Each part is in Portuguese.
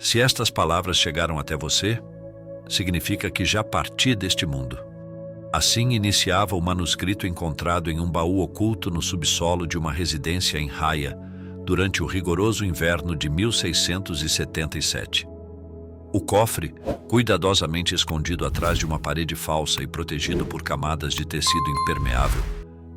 Se estas palavras chegaram até você, significa que já parti deste mundo. Assim iniciava o manuscrito encontrado em um baú oculto no subsolo de uma residência em Haia, durante o rigoroso inverno de 1677. O cofre, cuidadosamente escondido atrás de uma parede falsa e protegido por camadas de tecido impermeável,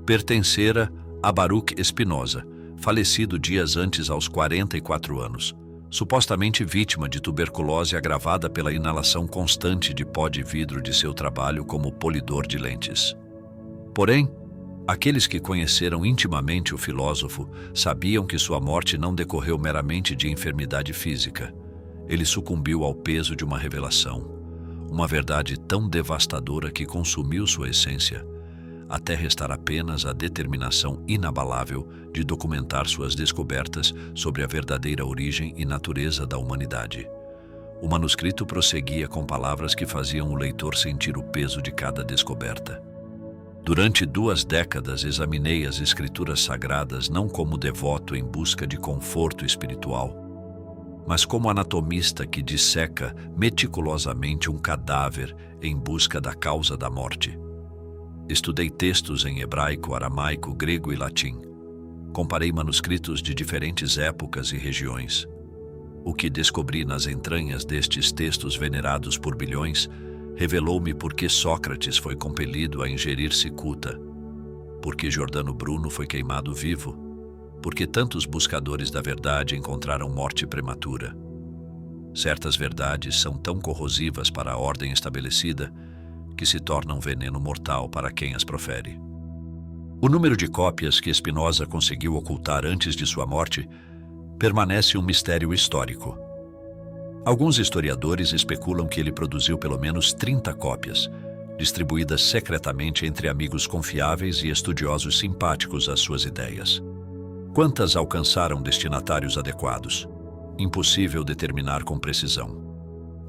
pertencera a Baruch Spinoza, falecido dias antes aos 44 anos, supostamente vítima de tuberculose agravada pela inalação constante de pó de vidro de seu trabalho como polidor de lentes. Porém, aqueles que conheceram intimamente o filósofo sabiam que sua morte não decorreu meramente de enfermidade física. Ele sucumbiu ao peso de uma revelação, uma verdade tão devastadora que consumiu sua essência, até restar apenas a determinação inabalável de documentar suas descobertas sobre a verdadeira origem e natureza da humanidade. O manuscrito prosseguia com palavras que faziam o leitor sentir o peso de cada descoberta. Durante 2 décadas examinei as escrituras sagradas não como devoto em busca de conforto espiritual, mas como anatomista que disseca meticulosamente um cadáver em busca da causa da morte. Estudei textos em hebraico, aramaico, grego e latim. Comparei manuscritos de diferentes épocas e regiões. O que descobri nas entranhas destes textos venerados por bilhões revelou-me por que Sócrates foi compelido a ingerir cicuta, por que Giordano Bruno foi queimado vivo, por que tantos buscadores da verdade encontraram morte prematura. Certas verdades são tão corrosivas para a ordem estabelecida que se tornam veneno mortal para quem as profere. O número de cópias que Spinoza conseguiu ocultar antes de sua morte permanece um mistério histórico. Alguns historiadores especulam que ele produziu pelo menos 30 cópias, distribuídas secretamente entre amigos confiáveis e estudiosos simpáticos às suas ideias. Quantas alcançaram destinatários adequados? Impossível determinar com precisão.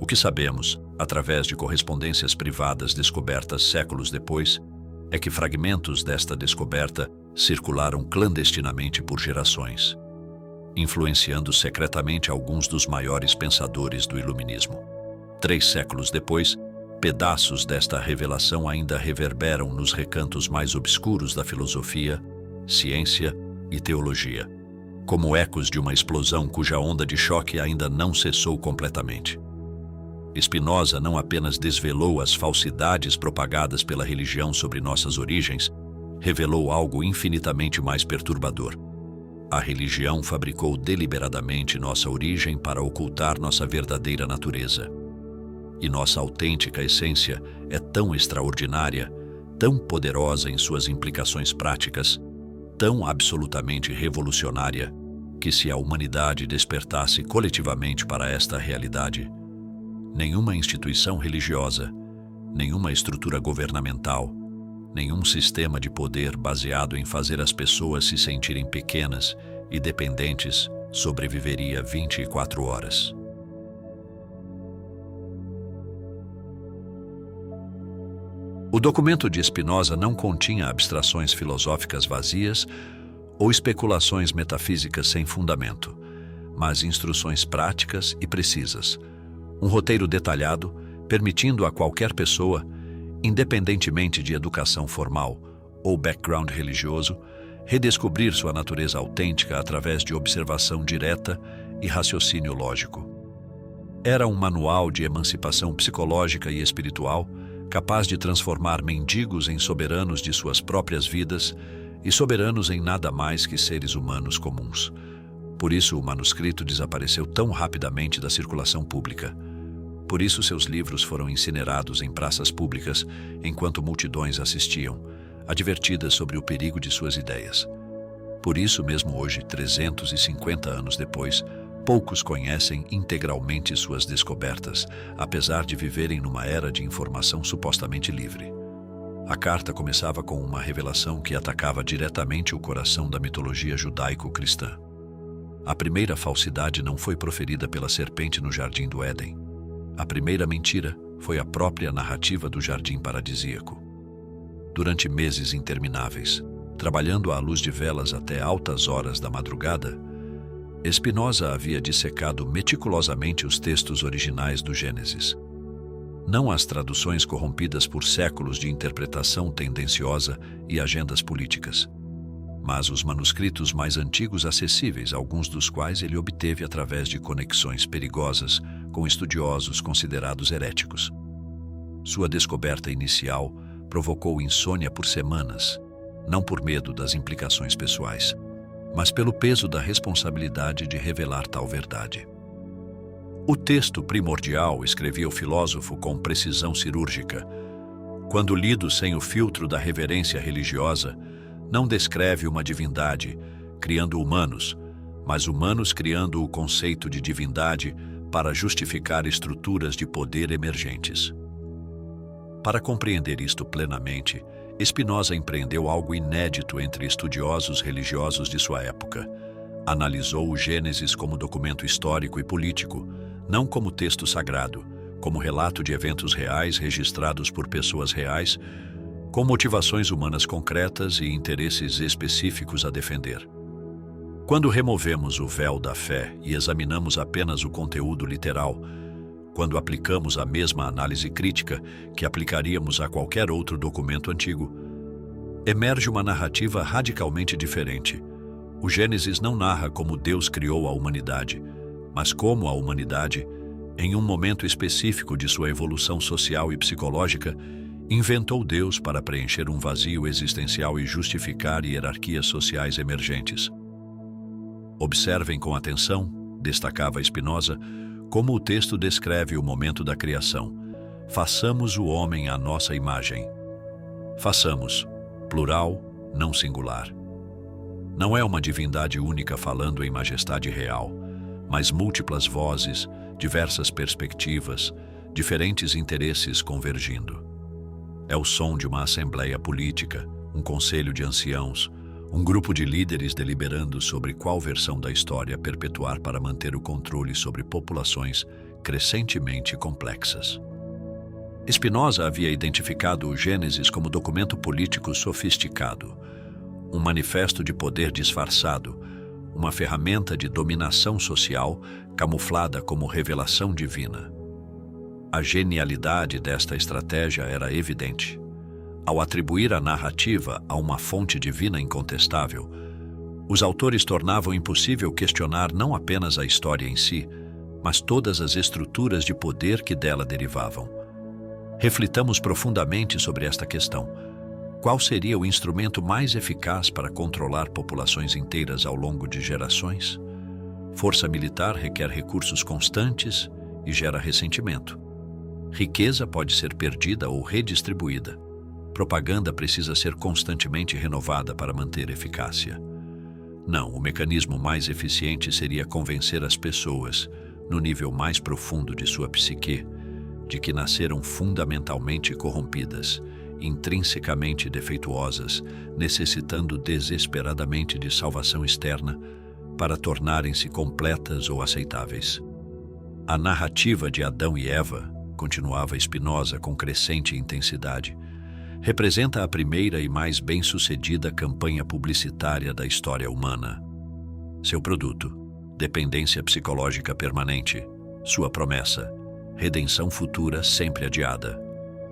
O que sabemos, através de correspondências privadas descobertas séculos depois, é que fragmentos desta descoberta circularam clandestinamente por gerações, influenciando secretamente alguns dos maiores pensadores do Iluminismo. 3 séculos depois, pedaços desta revelação ainda reverberam nos recantos mais obscuros da filosofia, ciência e teologia, como ecos de uma explosão cuja onda de choque ainda não cessou completamente. Spinoza não apenas desvelou as falsidades propagadas pela religião sobre nossas origens, revelou algo infinitamente mais perturbador. A religião fabricou deliberadamente nossa origem para ocultar nossa verdadeira natureza. E nossa autêntica essência é tão extraordinária, tão poderosa em suas implicações práticas, tão absolutamente revolucionária, que se a humanidade despertasse coletivamente para esta realidade, nenhuma instituição religiosa, nenhuma estrutura governamental, nenhum sistema de poder baseado em fazer as pessoas se sentirem pequenas e dependentes sobreviveria 24 horas. O documento de Spinoza não continha abstrações filosóficas vazias ou especulações metafísicas sem fundamento, mas instruções práticas e precisas, um roteiro detalhado, permitindo a qualquer pessoa, independentemente de educação formal ou background religioso, redescobrir sua natureza autêntica através de observação direta e raciocínio lógico. Era um manual de emancipação psicológica e espiritual, capaz de transformar mendigos em soberanos de suas próprias vidas e soberanos em nada mais que seres humanos comuns. Por isso o manuscrito desapareceu tão rapidamente da circulação pública. Por isso seus livros foram incinerados em praças públicas enquanto multidões assistiam, advertidas sobre o perigo de suas ideias. Por isso mesmo hoje, 350 anos depois, poucos conhecem integralmente suas descobertas, apesar de viverem numa era de informação supostamente livre. A carta começava com uma revelação que atacava diretamente o coração da mitologia judaico-cristã. A primeira falsidade não foi proferida pela serpente no jardim do Éden. A primeira mentira foi a própria narrativa do jardim paradisíaco. Durante meses intermináveis, trabalhando à luz de velas até altas horas da madrugada, Spinoza havia dissecado meticulosamente os textos originais do Gênesis. Não as traduções corrompidas por séculos de interpretação tendenciosa e agendas políticas, mas os manuscritos mais antigos acessíveis, alguns dos quais ele obteve através de conexões perigosas com estudiosos considerados heréticos. Sua descoberta inicial provocou insônia por semanas, não por medo das implicações pessoais, mas pelo peso da responsabilidade de revelar tal verdade. O texto primordial, escrevia o filósofo com precisão cirúrgica, quando lido sem o filtro da reverência religiosa, não descreve uma divindade criando humanos, mas humanos criando o conceito de divindade para justificar estruturas de poder emergentes. Para compreender isto plenamente, Spinoza empreendeu algo inédito entre estudiosos religiosos de sua época. Analisou o Gênesis como documento histórico e político, não como texto sagrado, como relato de eventos reais registrados por pessoas reais, com motivações humanas concretas e interesses específicos a defender. Quando removemos o véu da fé e examinamos apenas o conteúdo literal, quando aplicamos a mesma análise crítica que aplicaríamos a qualquer outro documento antigo, emerge uma narrativa radicalmente diferente. O Gênesis não narra como Deus criou a humanidade, mas como a humanidade, em um momento específico de sua evolução social e psicológica, inventou Deus para preencher um vazio existencial e justificar hierarquias sociais emergentes. Observem com atenção, destacava Spinoza, como o texto descreve o momento da criação. Façamos o homem à nossa imagem. Façamos, plural, não singular. Não é uma divindade única falando em majestade real, mas múltiplas vozes, diversas perspectivas, diferentes interesses convergindo. É o som de uma assembleia política, um conselho de anciãos, um grupo de líderes deliberando sobre qual versão da história perpetuar para manter o controle sobre populações crescentemente complexas. Spinoza havia identificado o Gênesis como documento político sofisticado, um manifesto de poder disfarçado, uma ferramenta de dominação social camuflada como revelação divina. A genialidade desta estratégia era evidente. Ao atribuir a narrativa a uma fonte divina incontestável, os autores tornavam impossível questionar não apenas a história em si, mas todas as estruturas de poder que dela derivavam. Reflitamos profundamente sobre esta questão. Qual seria o instrumento mais eficaz para controlar populações inteiras ao longo de gerações? Força militar requer recursos constantes e gera ressentimento. Riqueza pode ser perdida ou redistribuída. Propaganda precisa ser constantemente renovada para manter eficácia. Não, o mecanismo mais eficiente seria convencer as pessoas, no nível mais profundo de sua psique, de que nasceram fundamentalmente corrompidas, intrinsecamente defeituosas, necessitando desesperadamente de salvação externa para tornarem-se completas ou aceitáveis. A narrativa de Adão e Eva, continuava Spinoza com crescente intensidade, representa a primeira e mais bem-sucedida campanha publicitária da história humana. Seu produto, dependência psicológica permanente. Sua promessa, redenção futura sempre adiada.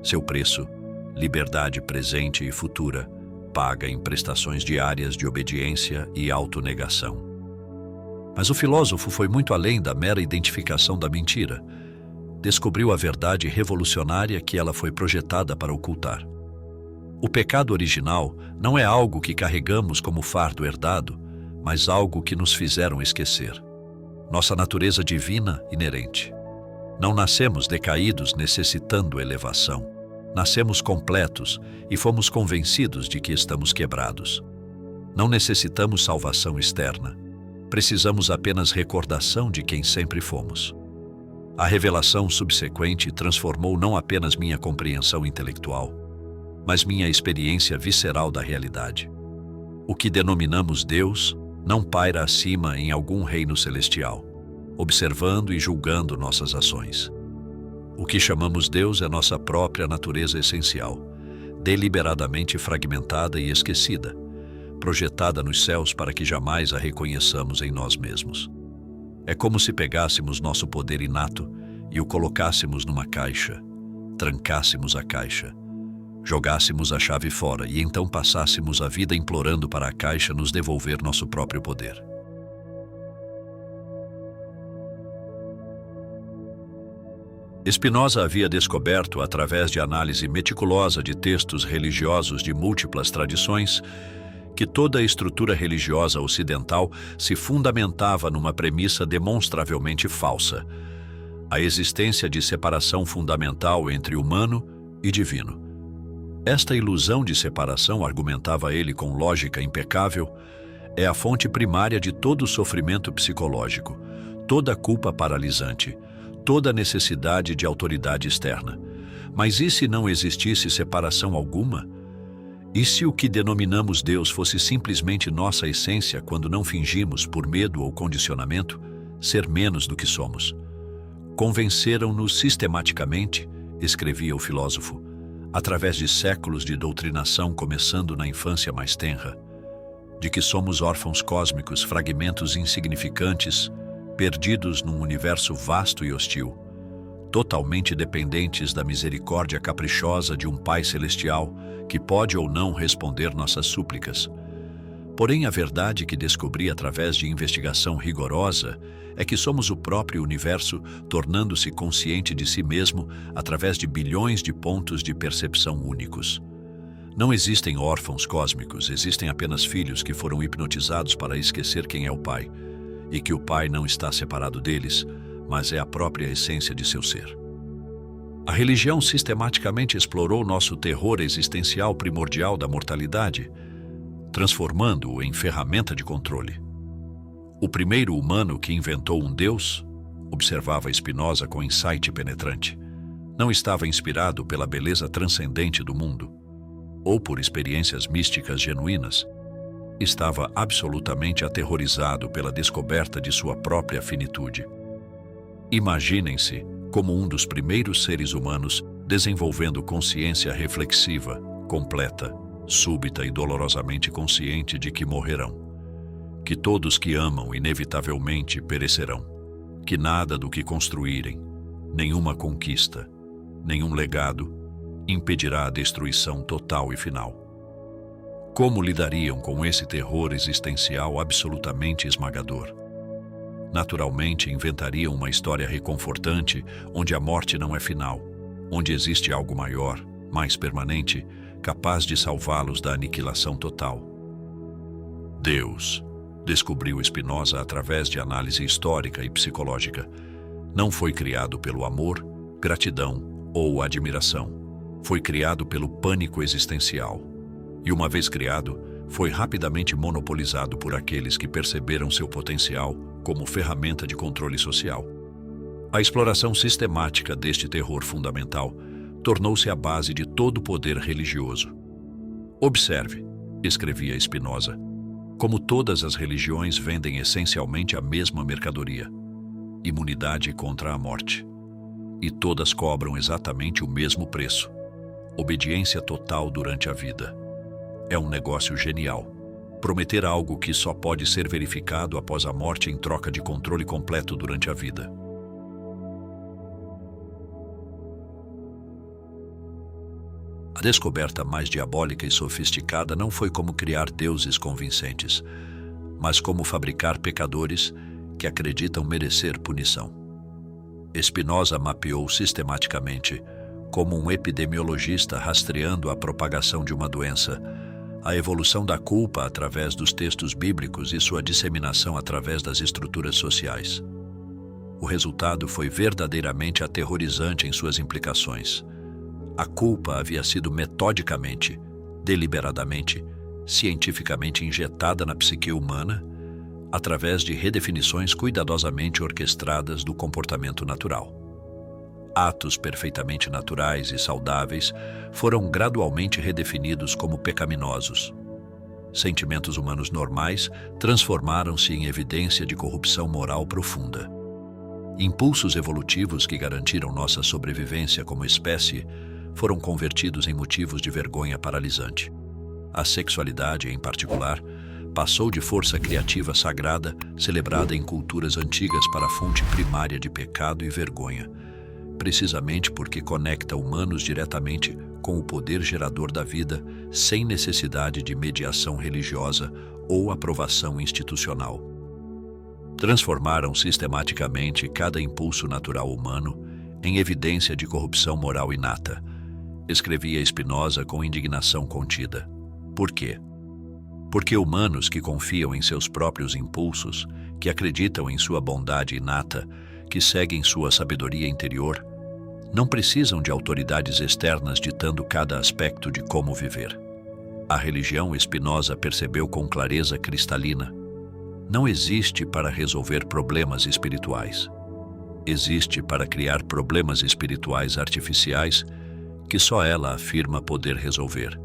Seu preço, liberdade presente e futura, paga em prestações diárias de obediência e autonegação. Mas o filósofo foi muito além da mera identificação da mentira. Descobriu a verdade revolucionária que ela foi projetada para ocultar. O pecado original não é algo que carregamos como fardo herdado, mas algo que nos fizeram esquecer. Nossa natureza divina inerente. Não nascemos decaídos necessitando elevação. Nascemos completos e fomos convencidos de que estamos quebrados. Não necessitamos salvação externa. Precisamos apenas recordação de quem sempre fomos. A revelação subsequente transformou não apenas minha compreensão intelectual, mas minha experiência visceral da realidade. O que denominamos Deus não paira acima em algum reino celestial, observando e julgando nossas ações. O que chamamos Deus é nossa própria natureza essencial, deliberadamente fragmentada e esquecida, projetada nos céus para que jamais a reconheçamos em nós mesmos. É como se pegássemos nosso poder inato e o colocássemos numa caixa, trancássemos a caixa, jogássemos a chave fora e então passássemos a vida implorando para a caixa nos devolver nosso próprio poder. Spinoza havia descoberto, através de análise meticulosa de textos religiosos de múltiplas tradições, que toda a estrutura religiosa ocidental se fundamentava numa premissa demonstravelmente falsa: a existência de separação fundamental entre humano e divino. Esta ilusão de separação, argumentava ele com lógica impecável, é a fonte primária de todo o sofrimento psicológico, toda a culpa paralisante, toda a necessidade de autoridade externa. Mas e se não existisse separação alguma? E se o que denominamos Deus fosse simplesmente nossa essência quando não fingimos, por medo ou condicionamento, ser menos do que somos? Convenceram-nos sistematicamente, escrevia o filósofo, através de séculos de doutrinação começando na infância mais tenra, de que somos órfãos cósmicos, fragmentos insignificantes, perdidos num universo vasto e hostil, totalmente dependentes da misericórdia caprichosa de um Pai Celestial que pode ou não responder nossas súplicas. Porém, a verdade que descobri através de investigação rigorosa é que somos o próprio universo, tornando-se consciente de si mesmo através de bilhões de pontos de percepção únicos. Não existem órfãos cósmicos, existem apenas filhos que foram hipnotizados para esquecer quem é o Pai, e que o Pai não está separado deles, mas é a própria essência de seu ser. A religião sistematicamente explorou nosso terror existencial primordial da mortalidade, transformando-o em ferramenta de controle. O primeiro humano que inventou um Deus, observava Spinoza com insight penetrante, não estava inspirado pela beleza transcendente do mundo, ou por experiências místicas genuínas. Estava absolutamente aterrorizado pela descoberta de sua própria finitude. Imaginem-se como um dos primeiros seres humanos desenvolvendo consciência reflexiva, completa, súbita e dolorosamente consciente de que morrerão, que todos que amam inevitavelmente perecerão, que nada do que construírem, nenhuma conquista, nenhum legado, impedirá a destruição total e final. Como lidariam com esse terror existencial absolutamente esmagador? Naturalmente, inventariam uma história reconfortante, onde a morte não é final, onde existe algo maior, mais permanente, capaz de salvá-los da aniquilação total. Deus, descobriu Spinoza através de análise histórica e psicológica, não foi criado pelo amor, gratidão ou admiração. Foi criado pelo pânico existencial. E uma vez criado, foi rapidamente monopolizado por aqueles que perceberam seu potencial como ferramenta de controle social. A exploração sistemática deste terror fundamental tornou-se a base de todo o poder religioso. Observe, escrevia Spinoza, como todas as religiões vendem essencialmente a mesma mercadoria: imunidade contra a morte. E todas cobram exatamente o mesmo preço: obediência total durante a vida. É um negócio genial. Prometer algo que só pode ser verificado após a morte em troca de controle completo durante a vida. A descoberta mais diabólica e sofisticada não foi como criar deuses convincentes, mas como fabricar pecadores que acreditam merecer punição. Spinoza mapeou sistematicamente, como um epidemiologista rastreando a propagação de uma doença, a evolução da culpa através dos textos bíblicos e sua disseminação através das estruturas sociais. O resultado foi verdadeiramente aterrorizante em suas implicações. A culpa havia sido metodicamente, deliberadamente, cientificamente injetada na psique humana através de redefinições cuidadosamente orquestradas do comportamento natural. Atos perfeitamente naturais e saudáveis foram gradualmente redefinidos como pecaminosos. Sentimentos humanos normais transformaram-se em evidência de corrupção moral profunda. Impulsos evolutivos que garantiram nossa sobrevivência como espécie foram convertidos em motivos de vergonha paralisante. A sexualidade, em particular, passou de força criativa sagrada, celebrada em culturas antigas, para a fonte primária de pecado e vergonha, precisamente porque conecta humanos diretamente com o poder gerador da vida, sem necessidade de mediação religiosa ou aprovação institucional. Transformaram sistematicamente cada impulso natural humano em evidência de corrupção moral inata, escrevia Spinoza com indignação contida. Por quê? Porque humanos que confiam em seus próprios impulsos, que acreditam em sua bondade inata, que seguem sua sabedoria interior, não precisam de autoridades externas ditando cada aspecto de como viver. A religião, Spinoza percebeu com clareza cristalina, não existe para resolver problemas espirituais. Existe para criar problemas espirituais artificiais que só ela afirma poder resolver.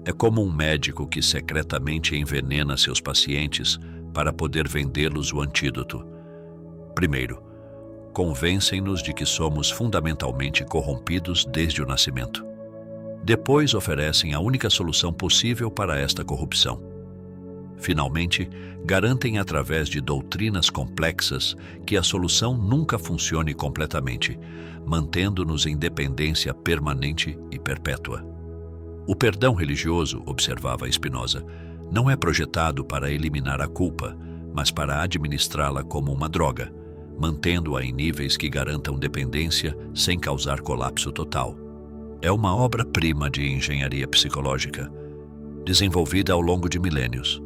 É como um médico que secretamente envenena seus pacientes para poder vendê-los o antídoto. Primeiro, convencem-nos de que somos fundamentalmente corrompidos desde o nascimento. Depois oferecem a única solução possível para esta corrupção. Finalmente, garantem através de doutrinas complexas que a solução nunca funcione completamente, mantendo-nos em dependência permanente e perpétua. O perdão religioso, observava Spinoza, não é projetado para eliminar a culpa, mas para administrá-la como uma droga, mantendo-a em níveis que garantam dependência sem causar colapso total. É uma obra-prima de engenharia psicológica, desenvolvida ao longo de milênios.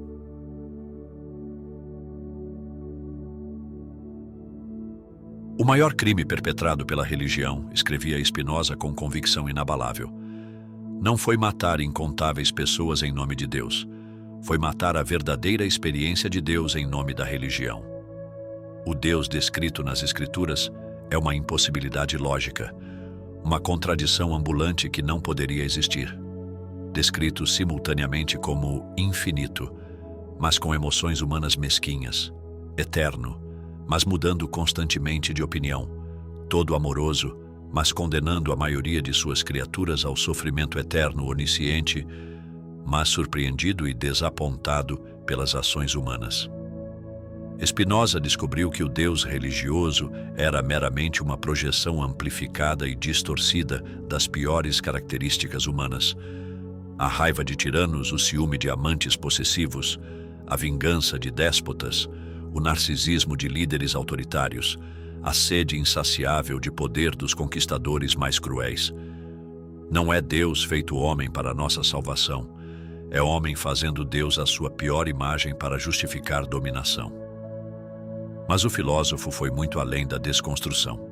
O maior crime perpetrado pela religião, escrevia Spinoza com convicção inabalável, não foi matar incontáveis pessoas em nome de Deus, foi matar a verdadeira experiência de Deus em nome da religião. O Deus descrito nas Escrituras é uma impossibilidade lógica, uma contradição ambulante que não poderia existir. Descrito simultaneamente como infinito, mas com emoções humanas mesquinhas, eterno, mas mudando constantemente de opinião, todo amoroso, mas condenando a maioria de suas criaturas ao sofrimento eterno, onisciente, mas surpreendido e desapontado pelas ações humanas. Spinoza descobriu que o Deus religioso era meramente uma projeção amplificada e distorcida das piores características humanas: a raiva de tiranos, o ciúme de amantes possessivos, a vingança de déspotas, o narcisismo de líderes autoritários, a sede insaciável de poder dos conquistadores mais cruéis. Não é Deus feito homem para nossa salvação, é homem fazendo Deus a sua pior imagem para justificar dominação. Mas o filósofo foi muito além da desconstrução.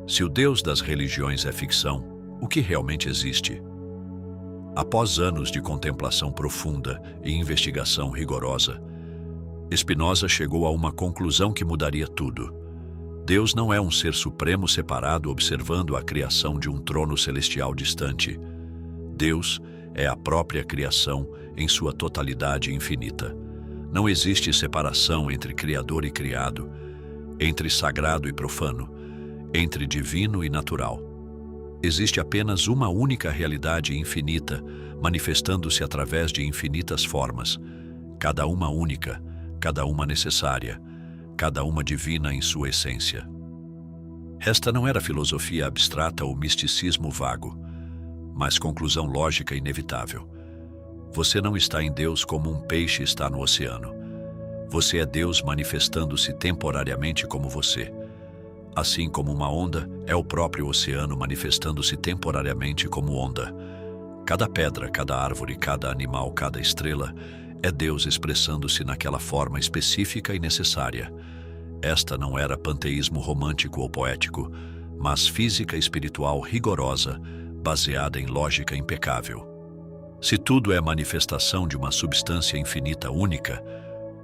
Se o Deus das religiões é ficção, o que realmente existe? Após anos de contemplação profunda e investigação rigorosa, Spinoza chegou a uma conclusão que mudaria tudo. Deus não é um ser supremo separado observando a criação de um trono celestial distante. Deus é a própria criação em sua totalidade infinita. Não existe separação entre Criador e criado, entre sagrado e profano, entre divino e natural. Existe apenas uma única realidade infinita, manifestando-se através de infinitas formas, cada uma única, cada uma necessária, cada uma divina em sua essência. Esta não era filosofia abstrata ou misticismo vago, mas conclusão lógica inevitável. Você não está em Deus como um peixe está no oceano. Você é Deus manifestando-se temporariamente como você. Assim como uma onda é o próprio oceano manifestando-se temporariamente como onda. Cada pedra, cada árvore, cada animal, cada estrela é Deus expressando-se naquela forma específica e necessária. Esta não era panteísmo romântico ou poético, mas física espiritual rigorosa, baseada em lógica impecável. Se tudo é manifestação de uma substância infinita única,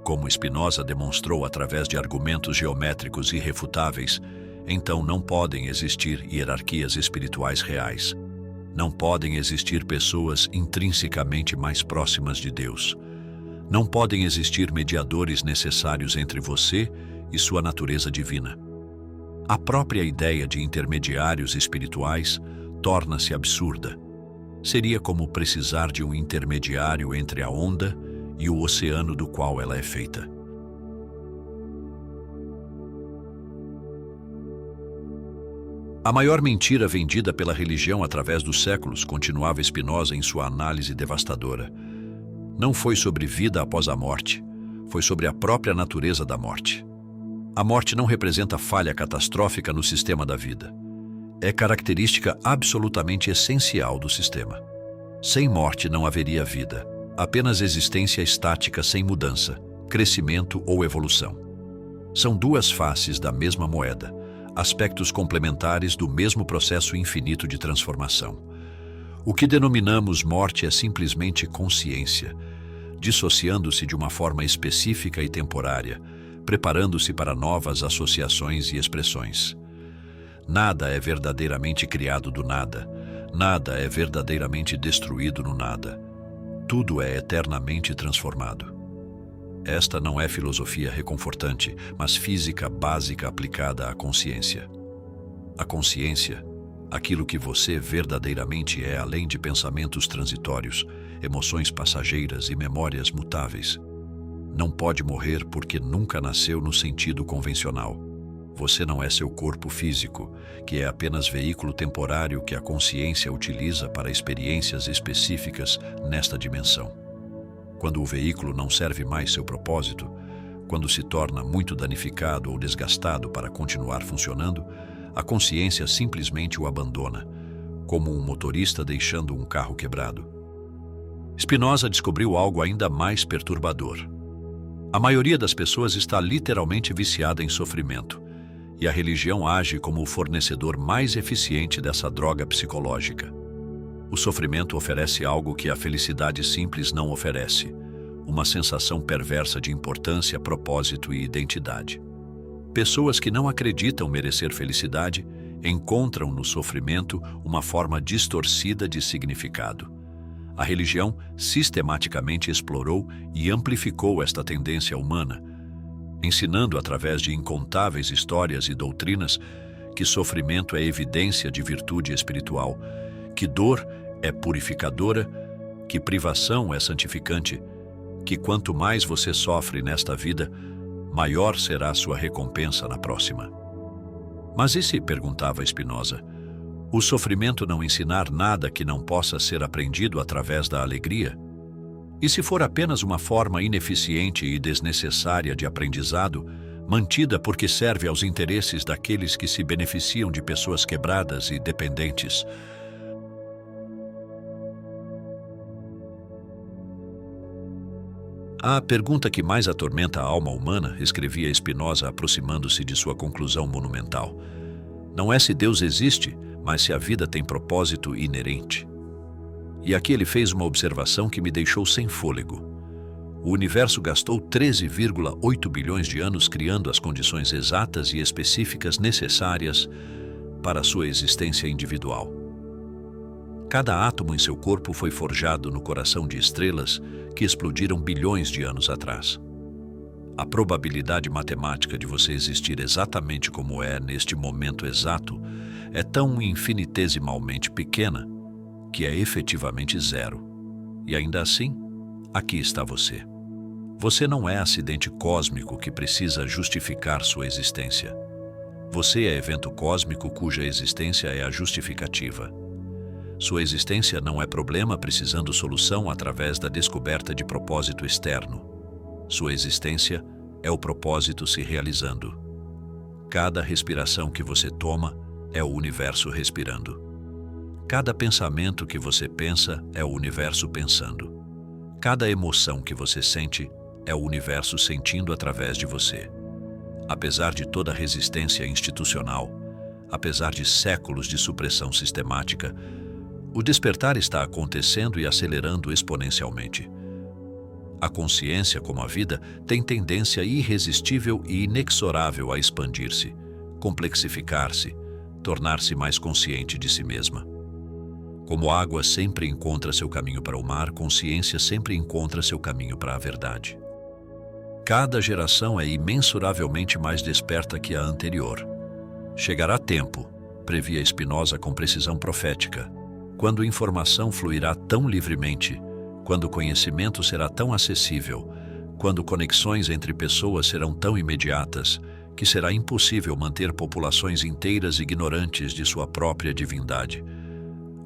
como Spinoza demonstrou através de argumentos geométricos irrefutáveis, então não podem existir hierarquias espirituais reais. Não podem existir pessoas intrinsecamente mais próximas de Deus. Não podem existir mediadores necessários entre você e sua natureza divina. A própria ideia de intermediários espirituais torna-se absurda. Seria como precisar de um intermediário entre a onda e o oceano do qual ela é feita. A maior mentira vendida pela religião através dos séculos, continuava Spinoza em sua análise devastadora, não foi sobre vida após a morte, foi sobre a própria natureza da morte. A morte não representa falha catastrófica no sistema da vida. É característica absolutamente essencial do sistema. Sem morte não haveria vida, apenas existência estática sem mudança, crescimento ou evolução. São duas faces da mesma moeda, aspectos complementares do mesmo processo infinito de transformação. O que denominamos morte é simplesmente consciência, dissociando-se de uma forma específica e temporária, preparando-se para novas associações e expressões. Nada é verdadeiramente criado do nada, nada é verdadeiramente destruído no nada. Tudo é eternamente transformado. Esta não é filosofia reconfortante, mas física básica aplicada à consciência. A consciência, aquilo que você verdadeiramente é além de pensamentos transitórios, emoções passageiras e memórias mutáveis, não pode morrer porque nunca nasceu no sentido convencional. Você não é seu corpo físico, que é apenas veículo temporário que a consciência utiliza para experiências específicas nesta dimensão. Quando o veículo não serve mais seu propósito, quando se torna muito danificado ou desgastado para continuar funcionando, a consciência simplesmente o abandona, como um motorista deixando um carro quebrado. Spinoza descobriu algo ainda mais perturbador. A maioria das pessoas está literalmente viciada em sofrimento, e a religião age como o fornecedor mais eficiente dessa droga psicológica. O sofrimento oferece algo que a felicidade simples não oferece, uma sensação perversa de importância, propósito e identidade. Pessoas que não acreditam merecer felicidade encontram no sofrimento uma forma distorcida de significado. A religião sistematicamente explorou e amplificou esta tendência humana, ensinando através de incontáveis histórias e doutrinas que sofrimento é evidência de virtude espiritual, que dor é purificadora, que privação é santificante, que quanto mais você sofre nesta vida, maior será sua recompensa na próxima. Mas e se, perguntava Spinoza, o sofrimento não ensinar nada que não possa ser aprendido através da alegria? E se for apenas uma forma ineficiente e desnecessária de aprendizado, mantida porque serve aos interesses daqueles que se beneficiam de pessoas quebradas e dependentes? A pergunta que mais atormenta a alma humana, escrevia Spinoza aproximando-se de sua conclusão monumental, não é se Deus existe, mas se a vida tem propósito inerente. E aqui ele fez uma observação que me deixou sem fôlego. O universo gastou 13,8 bilhões de anos criando as condições exatas e específicas necessárias para a sua existência individual. Cada átomo em seu corpo foi forjado no coração de estrelas que explodiram bilhões de anos atrás. A probabilidade matemática de você existir exatamente como é neste momento exato é tão infinitesimalmente pequena que é efetivamente zero. E ainda assim, aqui está você. Você não é acidente cósmico que precisa justificar sua existência. Você é evento cósmico cuja existência é a justificativa. Sua existência não é problema precisando solução através da descoberta de propósito externo. Sua existência é o propósito se realizando. Cada respiração que você toma é o universo respirando. Cada pensamento que você pensa é o universo pensando. Cada emoção que você sente é o universo sentindo através de você. Apesar de toda a resistência institucional, apesar de séculos de supressão sistemática, o despertar está acontecendo e acelerando exponencialmente. A consciência, como a vida, tem tendência irresistível e inexorável a expandir-se, complexificar-se, tornar-se mais consciente de si mesma. Como a água sempre encontra seu caminho para o mar, consciência sempre encontra seu caminho para a verdade. Cada geração é imensuravelmente mais desperta que a anterior. Chegará tempo, previa Spinoza com precisão profética, quando informação fluirá tão livremente, quando o conhecimento será tão acessível, quando conexões entre pessoas serão tão imediatas, que será impossível manter populações inteiras ignorantes de sua própria divindade.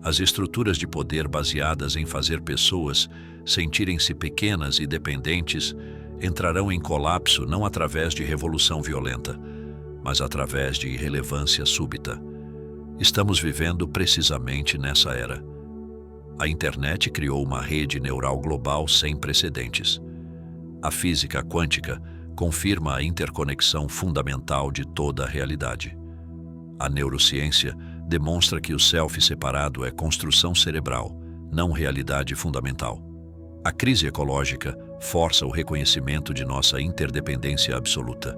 As estruturas de poder baseadas em fazer pessoas sentirem-se pequenas e dependentes entrarão em colapso não através de revolução violenta, mas através de irrelevância súbita. Estamos vivendo precisamente nessa era. A internet criou uma rede neural global sem precedentes. A física quântica confirma a interconexão fundamental de toda a realidade. A neurociência demonstra que o self separado é construção cerebral, não realidade fundamental. A crise ecológica força o reconhecimento de nossa interdependência absoluta.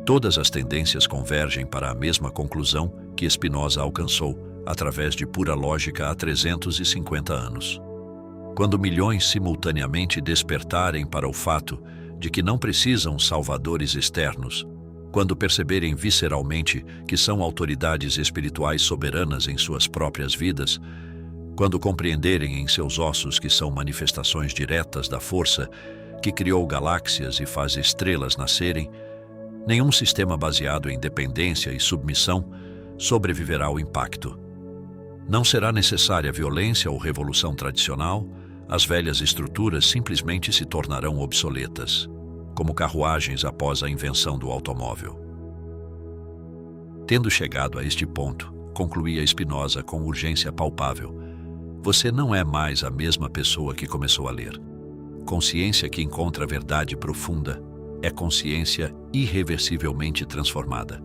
Todas as tendências convergem para a mesma conclusão que Spinoza alcançou através de pura lógica há 350 anos. Quando milhões simultaneamente despertarem para o fato de que não precisam salvadores externos, quando perceberem visceralmente que são autoridades espirituais soberanas em suas próprias vidas, quando compreenderem em seus ossos que são manifestações diretas da força que criou galáxias e faz estrelas nascerem, nenhum sistema baseado em dependência e submissão sobreviverá ao impacto. Não será necessária violência ou revolução tradicional, as velhas estruturas simplesmente se tornarão obsoletas, como carruagens após a invenção do automóvel. Tendo chegado a este ponto, concluía Spinoza com urgência palpável, você não é mais a mesma pessoa que começou a ler. Consciência que encontra a verdade profunda é consciência irreversivelmente transformada.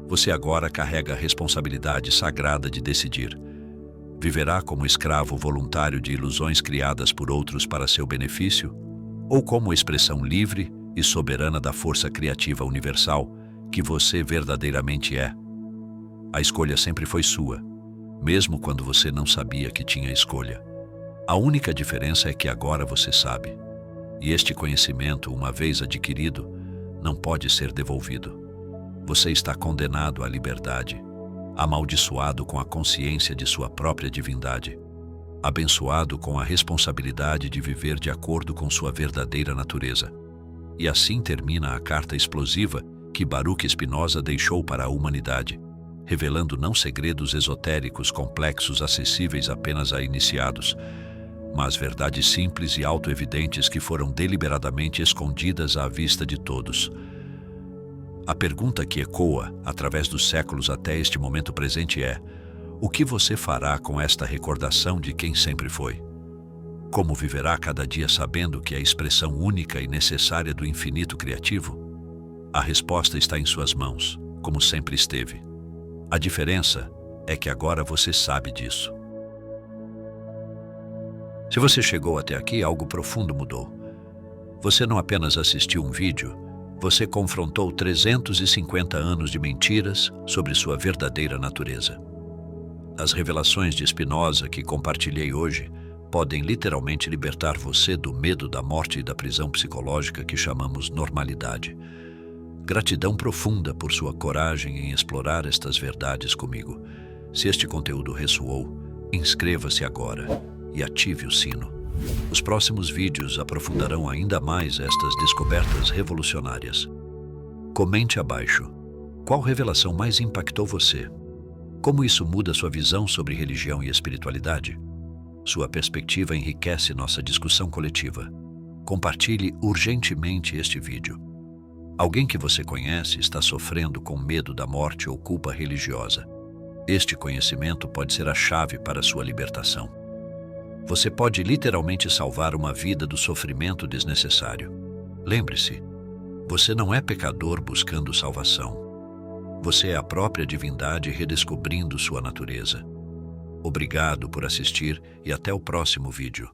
Você agora carrega a responsabilidade sagrada de decidir. Viverá como escravo voluntário de ilusões criadas por outros para seu benefício, ou como expressão livre e soberana da força criativa universal que você verdadeiramente é. A escolha sempre foi sua, mesmo quando você não sabia que tinha escolha. A única diferença é que agora você sabe. E este conhecimento, uma vez adquirido, não pode ser devolvido. Você está condenado à liberdade, amaldiçoado com a consciência de sua própria divindade, abençoado com a responsabilidade de viver de acordo com sua verdadeira natureza. E assim termina a carta explosiva que Baruch Spinoza deixou para a humanidade, revelando não segredos esotéricos complexos acessíveis apenas a iniciados, mas verdades simples e autoevidentes que foram deliberadamente escondidas à vista de todos. A pergunta que ecoa, através dos séculos até este momento presente é: o que você fará com esta recordação de quem sempre foi? Como viverá cada dia sabendo que é a expressão única e necessária do infinito criativo? A resposta está em suas mãos, como sempre esteve. A diferença é que agora você sabe disso. Se você chegou até aqui, algo profundo mudou. Você não apenas assistiu um vídeo, você confrontou 350 anos de mentiras sobre sua verdadeira natureza. As revelações de Spinoza que compartilhei hoje podem literalmente libertar você do medo da morte e da prisão psicológica que chamamos normalidade. Gratidão profunda por sua coragem em explorar estas verdades comigo. Se este conteúdo ressoou, inscreva-se agora e ative o sino. Os próximos vídeos aprofundarão ainda mais estas descobertas revolucionárias. Comente abaixo. Qual revelação mais impactou você? Como isso muda sua visão sobre religião e espiritualidade? Sua perspectiva enriquece nossa discussão coletiva. Compartilhe urgentemente este vídeo. Alguém que você conhece está sofrendo com medo da morte ou culpa religiosa. Este conhecimento pode ser a chave para sua libertação. Você pode literalmente salvar uma vida do sofrimento desnecessário. Lembre-se, você não é pecador buscando salvação. Você é a própria divindade redescobrindo sua natureza. Obrigado por assistir e até o próximo vídeo.